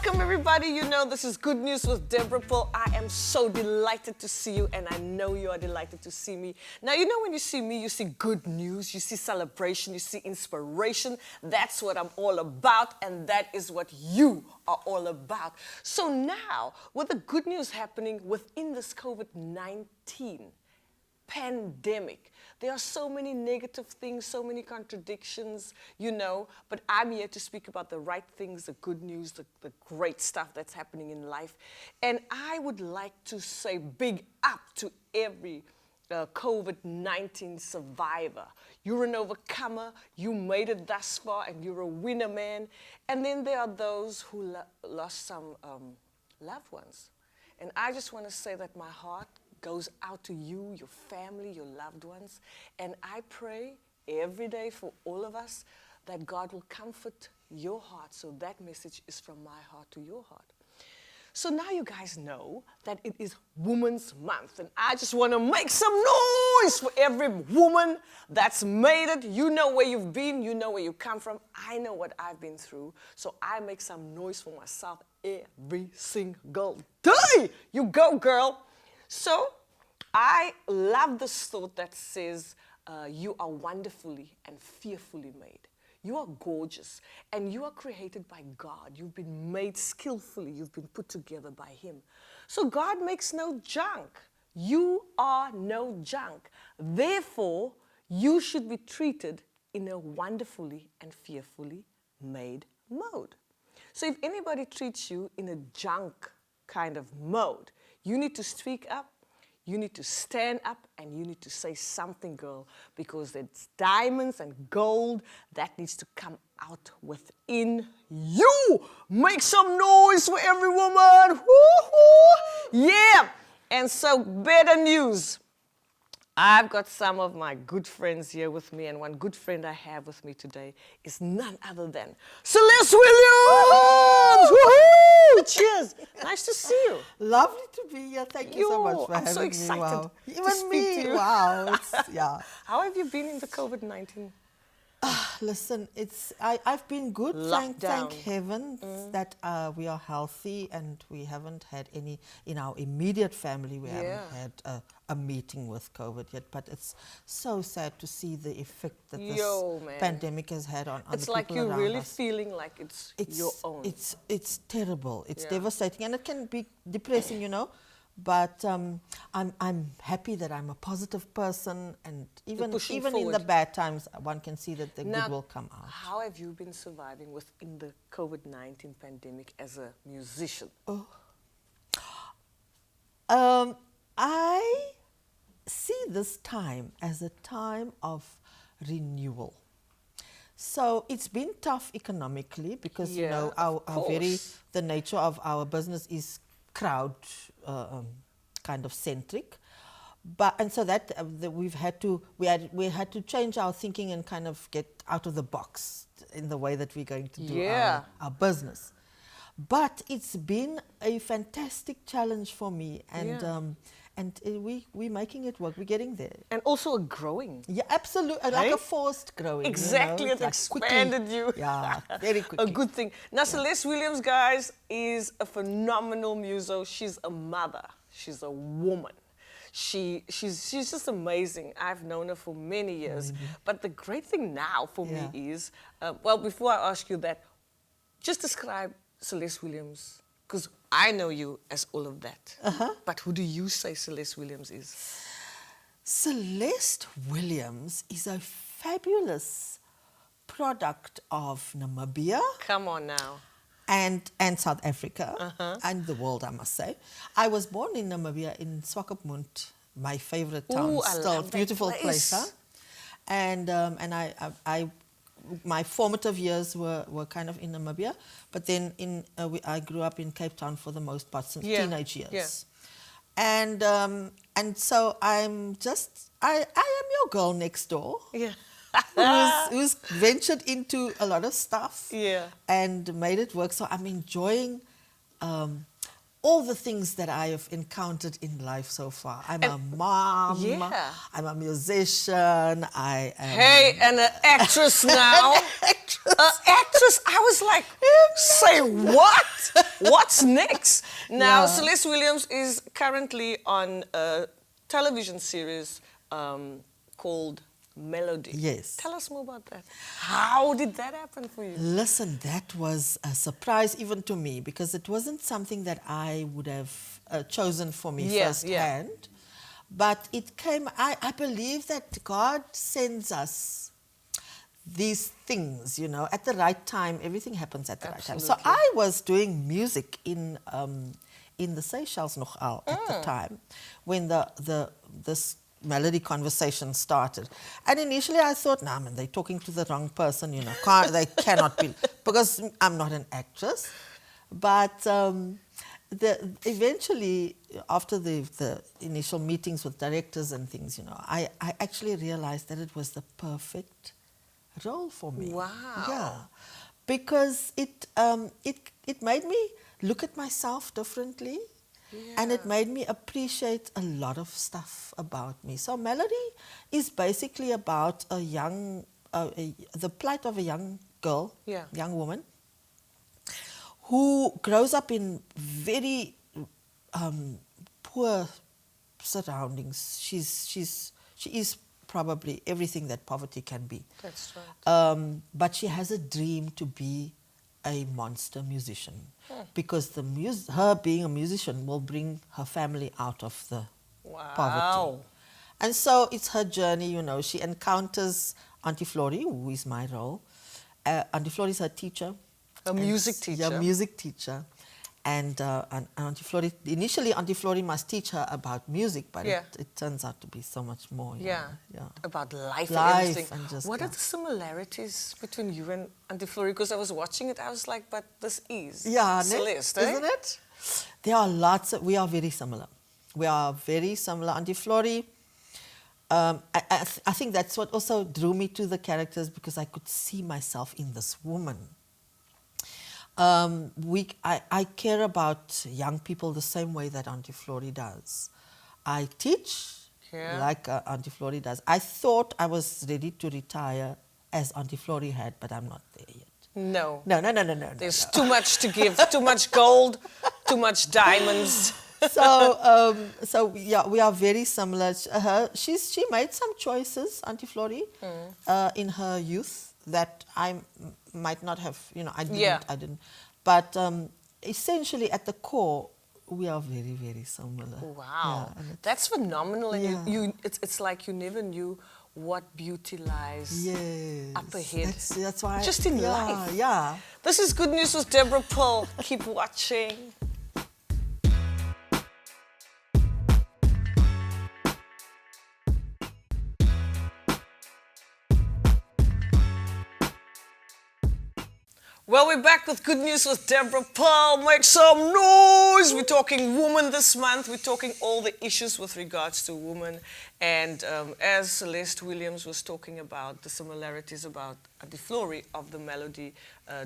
Welcome, everybody. You know, this is Good News with Deborah. I am so delighted to see you, and I know you are delighted to see me. Now, you know, when you see me, you see good news, you see celebration, you see inspiration. That's what I'm all about, and that is what you are all about. So now, with the good news happening within this COVID-19 pandemic, there are so many negative things, so many contradictions, you know, but I'm here to speak about the right things, the good news, the great stuff that's happening in life. And I would like to say big up to every COVID-19 survivor. You're an overcomer, you made it thus far, and you're a winner, man. And then there are those who lost some loved ones. And I just want to say that my heart goes out to you, your family, your loved ones. And I pray every day for all of us that God will comfort your heart. So that message is from my heart to your heart. So now you guys know that it is Women's Month. And I just want to make some noise for every woman that's made it. You know where you've been. You know where you come from. I know what I've been through. So I make some noise for myself every single day. You go, girl. So I love this thought that says you are wonderfully and fearfully made. You are gorgeous and you are created by God. You've been made skillfully. You've been put together by Him. So God makes no junk. You are no junk. Therefore, you should be treated in a wonderfully and fearfully made mode. So if anybody treats you in a junk kind of mode, you need to speak up, you need to stand up, and you need to say something, girl, because it's diamonds and gold that needs to come out within you. Make some noise for every woman. Woo-hoo. Yeah. And so, better news. I've got some of my good friends here with me, and one good friend I have with me today is none other than Celeste Williams! Woohoo! Cheers! Nice to see you. Lovely to be here. Thank you so much for having so me. excited Wow. to Even speak me. to you. Wow. Yeah. How have you been in the COVID-19? Listen, I've been good. Thank Lockdown. heaven that we are healthy and we haven't had any in our immediate family. We haven't had a meeting with COVID yet. But it's so sad to see the effect that this pandemic has had on it's the like people you're around really us. feeling like it's your own. It's terrible. It's devastating, and it can be depressing, you know. But I'm happy that I'm a positive person, and even in the bad times, one can see that the good will come out. How have you been surviving within the COVID-19 pandemic as a musician? I see this time as a time of renewal. So it's been tough economically because you know the nature of our business is crowd kind of centric, and so that we had to change our thinking and kind of get out of the box in the way that we're going to do our business. But it's been a fantastic challenge for me, and we're making it work. We're getting there, and also a growing. Yeah, absolutely, like a forced growing. Exactly, you know? it expanded you. Yeah, very quickly. A good thing. Now, Celeste Williams, guys, is a phenomenal muso. She's a mother. She's a woman. She's just amazing. I've known her for many years. But the great thing now for me is, well, before I ask you that, just describe Celeste Williams, because I know you as all of that. But who do you say Celeste Williams is? Celeste Williams is a fabulous product of Namibia. Come on now. And South Africa, and the world, I must say. I was born in Namibia, in Swakopmund, my favorite town. Still, beautiful place, huh? And my formative years were kind of in Namibia, but then I grew up in Cape Town for the most part since teenage years. And so I am your girl next door. Yeah. who's ventured into a lot of stuff and made it work. So I'm enjoying all the things that I have encountered in life so far. I'm a mom, I'm a musician, I am... Hey, and an actress now. An actress. I was like, say what? What's next? Now, Yeah. Celeste Williams is currently on a television series called Melody. Yes. Tell us more about that. How did that happen for you? Listen, that was a surprise even to me because it wasn't something that I would have chosen for me firsthand. But it came, I believe that God sends us these things, you know, at the right time. Everything happens at the right time. So I was doing music in the Seychelles nogal at the time when this melody conversation started. And initially I thought, nah, man, they're talking to the wrong person, you know. They cannot be, because I'm not an actress. But eventually, after the initial meetings with directors and things, you know, I actually realized that it was the perfect role for me. Wow. Yeah. Because it made me look at myself differently. Yeah. And it made me appreciate a lot of stuff about me. So Melody is basically about a young, the plight of a young girl, young woman, who grows up in very poor surroundings. She is probably everything that poverty can be. That's right. But she has a dream to be a monster musician, because her being a musician will bring her family out of the poverty. And so it's her journey, you know. She encounters Auntie Flory, who is my role. Auntie Flory is her teacher. A music teacher. Yeah, music teacher. And Auntie Flory, initially Auntie Flory must teach her about music, but it turns out to be so much more. Yeah. About life and everything. And just, what are the similarities between you and Auntie Flory? Because I was watching it, I was like, but this is Celeste, isn't it? There are lots we are very similar. We are very similar. Auntie Flory, I think that's what also drew me to the characters, because I could see myself in this woman. I care about young people the same way that Auntie Flory does. I teach like Auntie Flory does. I thought I was ready to retire as Auntie Flory had, but I'm not there yet. No. No. There's too much to give, too much gold, too much diamonds. So yeah, we are very similar. She made some choices, Auntie Flory, in her youth that I might not have, you know, I didn't. But essentially, at the core, we are very, very similar. Wow, that's phenomenal. And it's like you never knew what beauty lies up ahead. That's why. Just in life. Yeah. This is Good News with Deborah Pearl. Keep watching. Well, we're back with Good News with Deborah Pearl. Make some noise! We're talking women this month. We're talking all the issues with regards to women. And as Celeste Williams was talking about the similarities about Auntie Flory of the Melody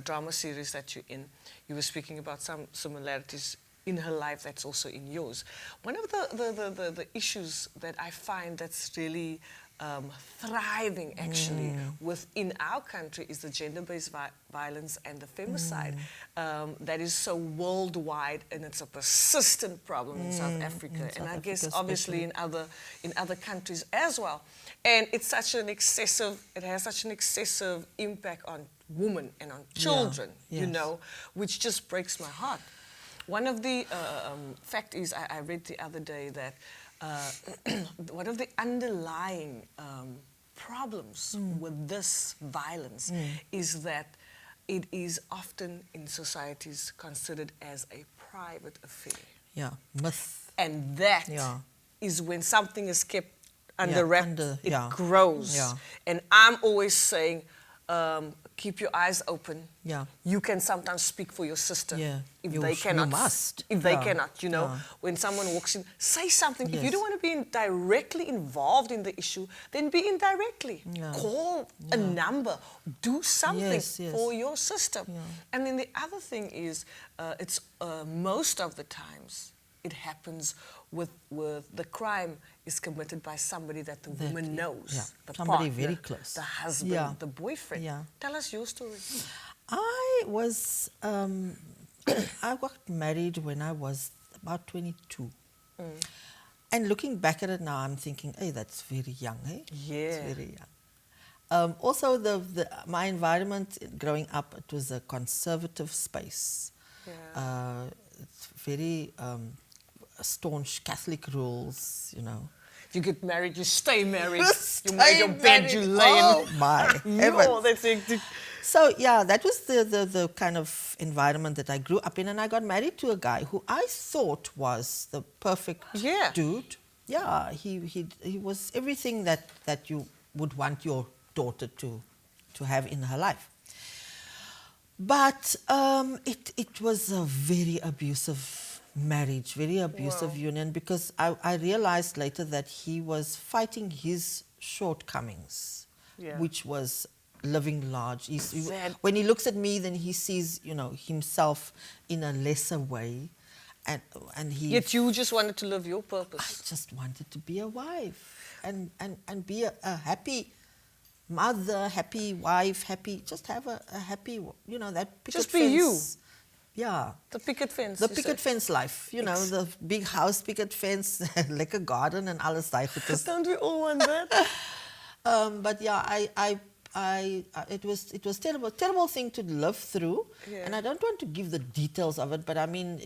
drama series that you're in, you were speaking about some similarities in her life that's also in yours. One of the issues that I find that's really thriving actually within our country is the gender-based violence and the femicide that is so worldwide, and it's a persistent problem in South Africa, and I guess obviously in other countries as well. And it's such an excessive, it has such an excessive impact on women and on children, you know, which just breaks my heart. One of the fact is, I read the other day that one of the underlying problems with this violence is that it is often in societies considered as a private affair. Yeah, myth. And that is when something is kept under wraps, it grows. Yeah. And I'm always saying, keep your eyes open. Yeah. You can sometimes speak for your sister. Yeah. If they cannot. You must. If they cannot, you know. When someone walks in, say something. If you don't want to be directly involved in the issue, then be indirectly. Call a number. Do something for your sister. And then the other thing is, it's most of the times it happens with the crime is committed by somebody that the woman knows. The somebody partner, very close. The husband, the boyfriend. Tell us your story. I was, I got married when I was about 22. And looking back at it now, I'm thinking, hey, that's very young, eh? Yeah. It's very young. Also, my environment growing up, it was a conservative space. Yeah. It's very staunch Catholic rules, you know. You get married, you stay married. You you make your bed, you lay in. Oh, my heavens. No, that's hectic. So, yeah, that was the kind of environment that I grew up in. And I got married to a guy who I thought was the perfect dude. Yeah, he was everything that you would want your daughter to have in her life. But it was a very abusive marriage, very abusive union, because I realized later that he was fighting his shortcomings, which was living large. When he looks at me, then he sees, you know, himself in a lesser way, and he. Yet you just wanted to live your purpose. I just wanted to be a wife and be a happy mother, happy wife, just have a happy, you know, that picket just fence. be you. Yeah. The picket fence. The picket fence life, you know, the big house picket fence, like a garden and alles daai goedes. Don't we all want that? But yeah, it was terrible thing to live through, and I don't want to give the details of it, but I mean,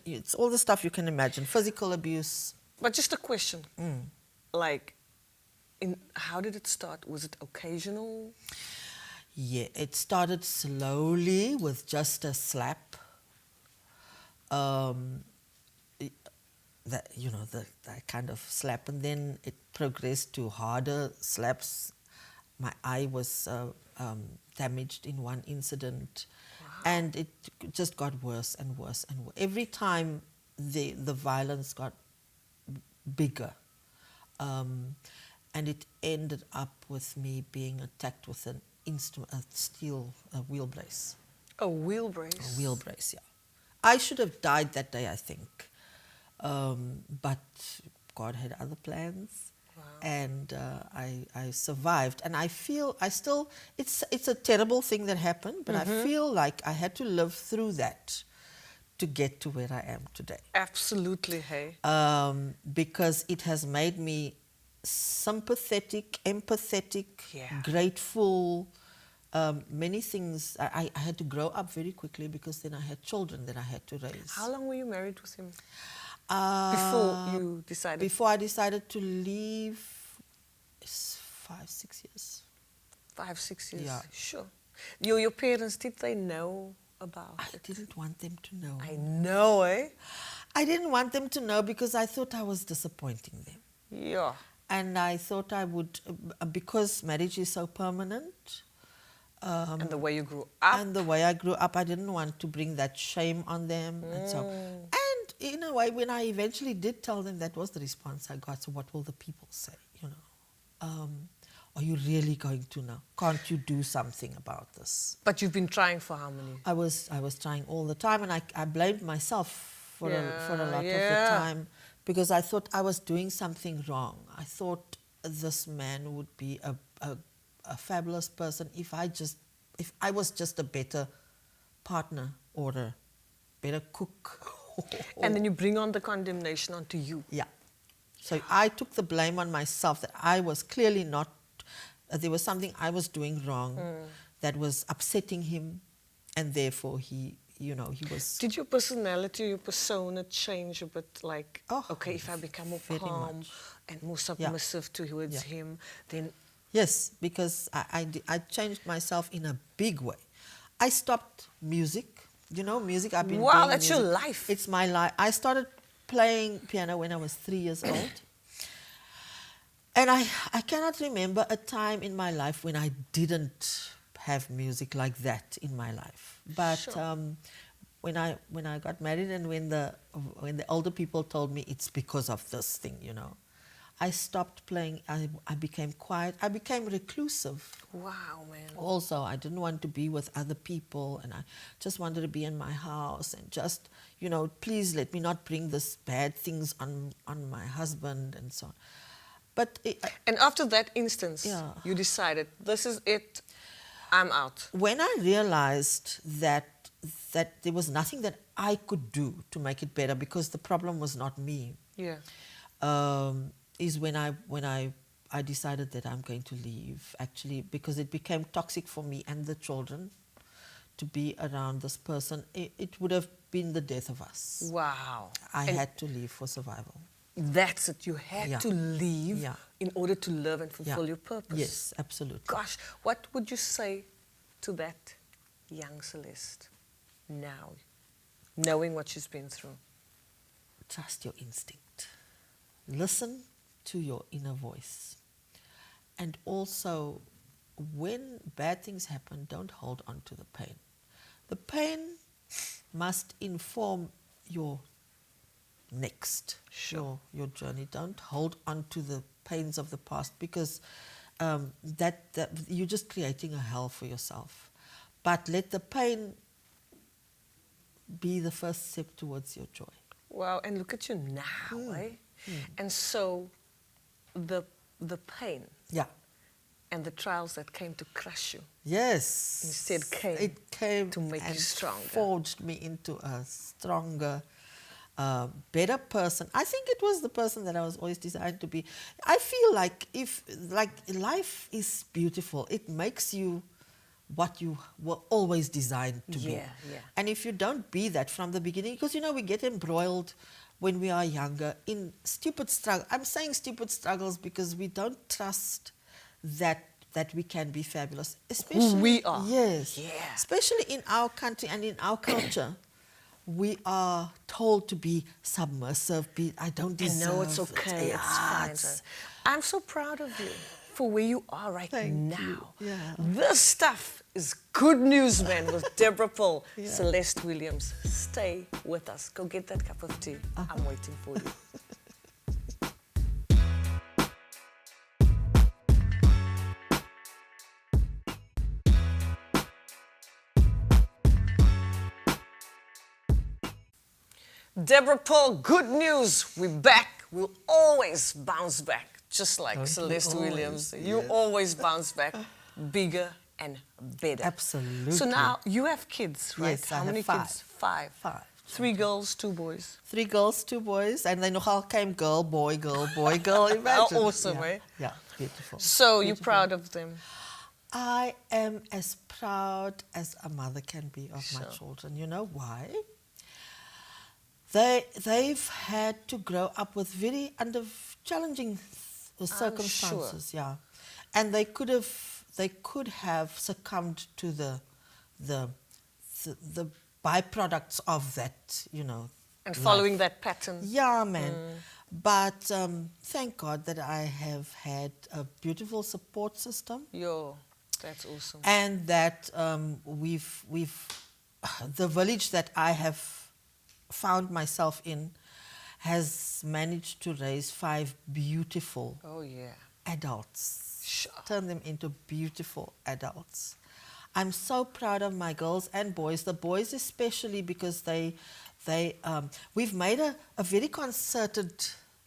it's all the stuff you can imagine, physical abuse. But just a question, like, how did it start? Was it occasional? Yeah, it started slowly with just a slap. That, you know, that kind of slap, and then it progressed to harder slaps. My eye was damaged in one incident, and it just got worse and worse and worse. Every time the violence got bigger, and it ended up with me being attacked with a steel wheel brace. A wheel brace? A wheel brace, yeah. I should have died that day, I think. But God had other plans. Wow. And I survived. And I feel, it's a terrible thing that happened, but I feel like I had to live through that to get to where I am today. Absolutely, hey. Because it has made me sympathetic, empathetic, grateful. Many things. I had to grow up very quickly because then I had children that I had to raise. How long were you married with him? Before you decided? Before I decided to leave, 5-6 years. 5-6 years? Yeah. Sure. Your parents, did they know about it? I didn't want them to know. I know, eh? I didn't want them to know because I thought I was disappointing them. Yeah. And I thought I would, because marriage is so permanent. And the way you grew up. And the way I grew up, I didn't want to bring that shame on them. And so, and in a way, when I eventually did tell them, that was the response I got. So what will the people say, you know? Are you really going to now? Can't you do something about this? But you've been trying for how many? I was trying all the time, and I blamed myself for a lot of the time, because I thought I was doing something wrong. I thought this man would be a fabulous person if I was just a better partner or a better cook. And then you bring on the condemnation onto you. Yeah. So I took the blame on myself that I was clearly not, there was something I was doing wrong that was upsetting him, and therefore he was... Did your personality, your persona change a bit? Like, okay, if I become more calm and more submissive towards him, then... Yes, because I changed myself in a big way. I stopped music. You know, music, I've been Wow, doing that's music. your life. It's my life. I started playing piano when I was 3 years old. And I cannot remember a time in my life when I didn't have music like that in my life. But when I got married, and when the older people told me it's because of this thing, you know, I stopped playing. I became quiet. I became reclusive. Wow, man. Also, I didn't want to be with other people, and I just wanted to be in my house and just, you know, please let me not bring this bad things on my husband and so on. But and after that instance, you decided, this is it, I'm out. When I realized that that there was nothing that I could do to make it better, because the problem was not me. Yeah. Is when I decided that I'm going to leave, actually, because it became toxic for me and the children to be around this person. It would have been the death of us. Wow. I had to leave for survival. That's it. You had to leave in order to live and fulfill your purpose. Yes, absolutely. Gosh, what would you say to that young Celeste now, knowing what she's been through? Trust your instinct. Listen to your inner voice. And also, when bad things happen, don't hold on to the pain. The pain must inform your next, your journey. Don't hold on to the pains of the past, because that you're just creating a hell for yourself. But let the pain be the first step towards your joy. Wow, and look at you now, eh? And so the pain and the trials that came to crush you, instead came to make you stronger. Forged me into a stronger, better person. I think it was the person that I was always designed to be. I feel like life is beautiful. It makes you what you were always designed to be. And if you don't be that from the beginning, because we get embroiled when we are younger in stupid struggles. I'm saying stupid struggles because we don't trust that we can be fabulous. Especially, who we are. Yes. Yeah. Especially in our country and in our culture. We are told to be submissive. I don't deserve it. No, it's okay. It's fine. I'm so proud of you for where you are right now. Yeah. This stuff is good news, man, with Deborah Paul, Celeste Williams. Stay with us. Go get that cup of tea. I'm waiting for you. Deborah Paul, good news. We're back. We'll always bounce back. Just like Celeste Williams. You always bounce back bigger and better. Absolutely. So now you have kids, right? Yes, How many kids? Five. 3 girls, 2 boys. 3 girls, 2 boys. And then nogal came girl, boy, girl, boy, girl. Imagine. Awesome, eh? Yeah, beautiful. So you're proud of them? I am as proud as a mother can be of my children. You know why? They've had to grow up with very challenging circumstances, and they could have succumbed to the byproducts of that, and following that pattern. Yeah, man. But thank God that I have had a beautiful support system. That's awesome. And that the village that I have found myself in has managed to raise 5 beautiful adults. Turn them into beautiful adults. I'm so proud of my girls and boys. The boys especially, because we've made a very concerted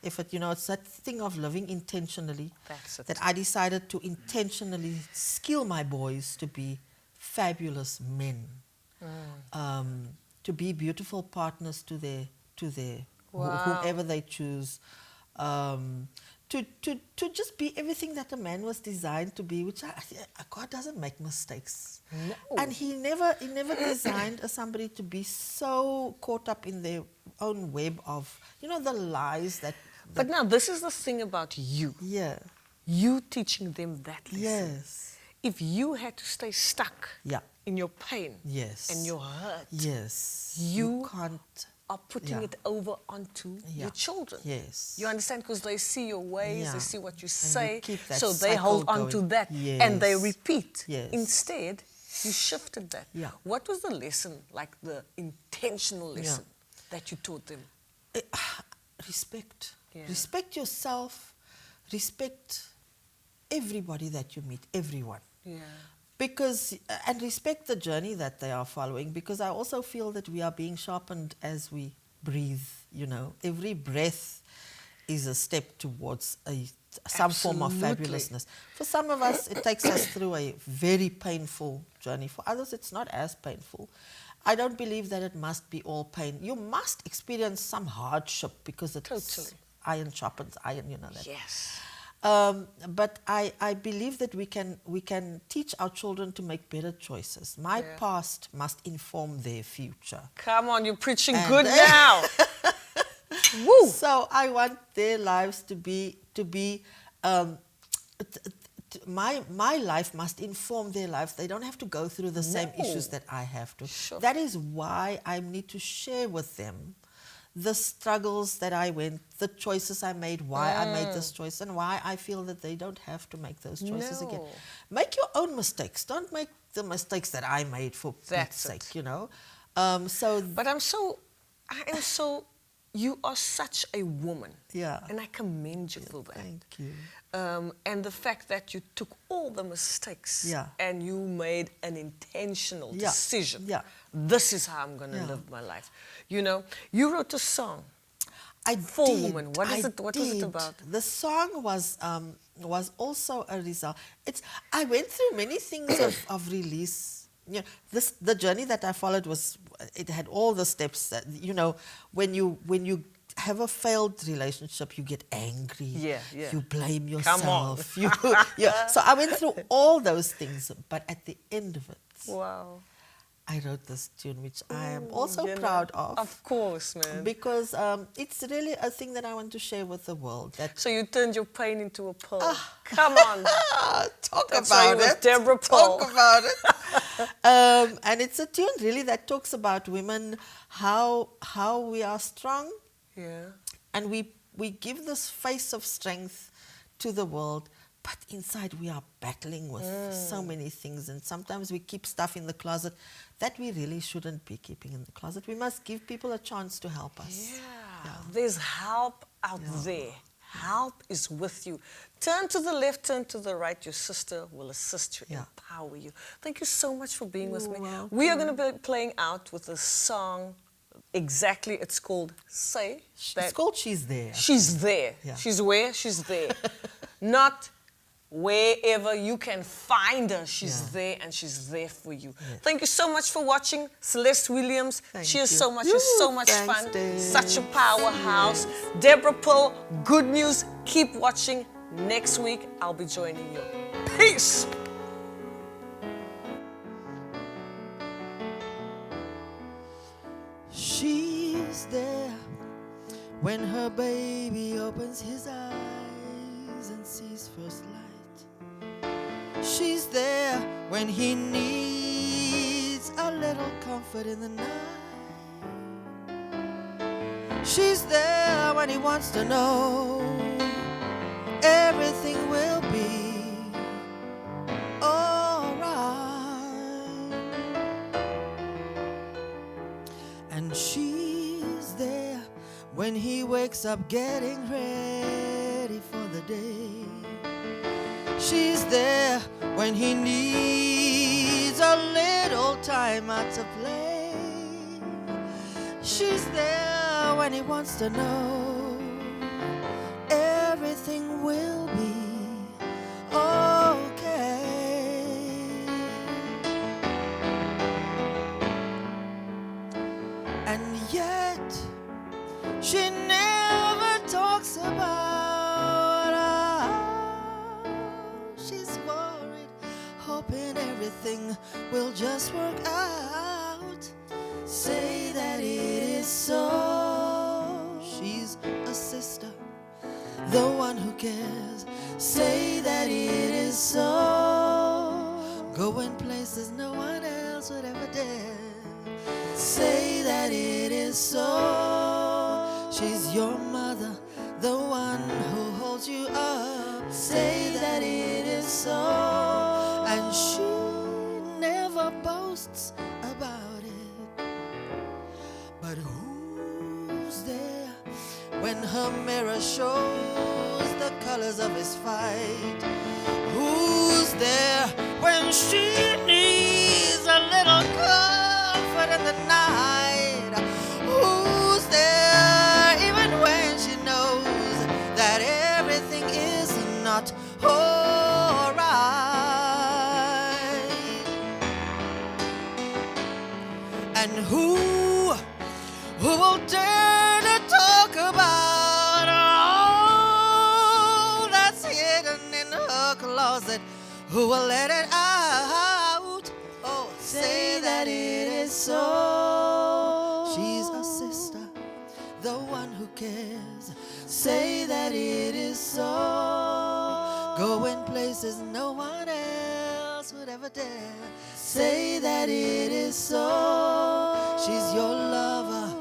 effort. It's that thing of living intentionally. That's it. That I decided to intentionally skill my boys to be fabulous men. To be beautiful partners to their whomever they choose, to just be everything that a man was designed to be, which God doesn't make mistakes. No. And he never designed somebody to be so caught up in their own web of the lies that. But now this is the thing about you. Yeah. You teaching them that lesson. Yes. If you had to stay stuck in your pain and your hurt, you can't are putting it over onto your children. Yes. You understand? Because they see your ways, they see what you and say, so they hold on to that and they repeat. Yes. Instead, you shifted that. Yeah. What was the lesson, like the intentional lesson that you taught them? Respect. Yeah. Respect yourself. Respect everybody that you meet, everyone. Yeah. And respect the journey that they are following, because I also feel that we are being sharpened as we breathe, Every breath is a step towards some form of fabulousness. For some of us, it takes us through a very painful journey. For others, it's not as painful. I don't believe that it must be all pain. You must experience some hardship because it's Totally. iron sharpens iron, you know that. Yes. But I believe that we can teach our children to make better choices. My past must inform their future. Come on, you're preaching good now. Woo. So I want their lives to be my life must inform their lives. They don't have to go through the same issues that I have to. Sure. That is why I need to share with them the struggles that I went, the choices I made, why I made this choice, and why I feel that they don't have to make those choices again. Make your own mistakes. Don't make the mistakes that I made for Pete's sake, you know. But I am so, you are such a woman. Yeah. And I commend you for that. Thank you. And the fact that you took all the mistakes and you made an intentional decision. Yeah. This is how I'm going to live my life. You know, you wrote a song. For women. What was it about? The song was also a result. I went through many things of release. You know, the journey that I followed it had all the steps that, you know, when you have a failed relationship, you get angry. Yeah. You blame yourself. Come on. So I went through all those things, but at the end of it, wow, I wrote this tune, which I am also proud of. Of course, man. Because it's really a thing that I want to share with the world. So you turned your pain into a pearl. Come on. Talk That's about why you it. Deborah Pearl. Talk about it. And it's a tune really that talks about women, how we are strong. Yeah. And we give this face of strength to the world, but inside we are battling with so many things, and sometimes we keep stuff in the closet that we really shouldn't be keeping in the closet. We must give people a chance to help us. Yeah. There's help out there. Help is with you. Turn to the left, turn to the right. Your sister will assist you, empower you. Thank you so much for being with me. Welcome. We are going to be playing out with a song. Exactly, it's called Say. It's called She's There. She's there. Yeah. She's where? She's there. Not wherever you can find her. She's there, and she's there for you. Yes. Thank you so much for watching. Celeste Williams. She is so much. You're so much thanks, fun. Dave. Such a powerhouse. Deborah Pearl, good news. Keep watching. Next week, I'll be joining you. Peace. She's there when her baby opens his eyes and sees first light. She's there when he needs a little comfort in the night. She's there when he wants to know everything will be and she's there when he wakes up getting ready for the day. She's there when he needs a little time out to play. She's there when he wants to know everything will be okay. And yet she never talks about how she's worried, hoping everything will just work out. Say that it is so. She's a sister, the one who cares. Say that it is so. Going places no one else would ever dare. Say that it is so. She's your mother, the one who holds you up. Say that it is so. And she never boasts about it. But who's there when her mirror shows the colors of his fight? Who's there when she needs a little comfort in the night? Who's there even when she knows that everything is not alright? And will dare to talk about all that's hidden in her closet? Who will let it out? Oh, say that it is so. She's a sister, the one who cares. Say that it is so. Going places no one else would ever dare. Say that it is so. She's your lover,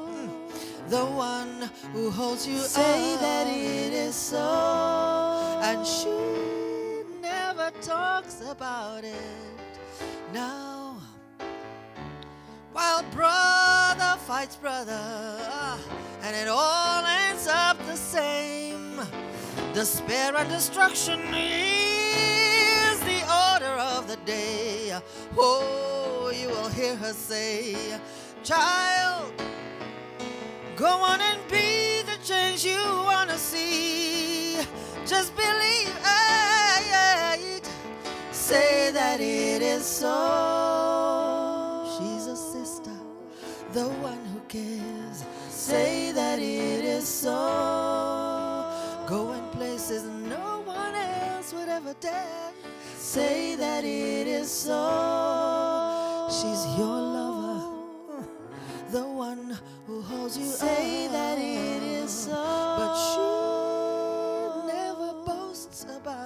the one who holds you. Say that it is so. And she never talks about it. Now, while brother fights brother, and it all ends up the same. Despair and destruction is the order of the day. Oh, you will hear her say, child, go on and be the change you want to see. Just believe it. Say that it is so. She's a sister, the one who cares. Say that it is so. Going places no one else would ever dare. Say that it is so. She's your lover, the one who holds you. Say that it is so. But she never boasts about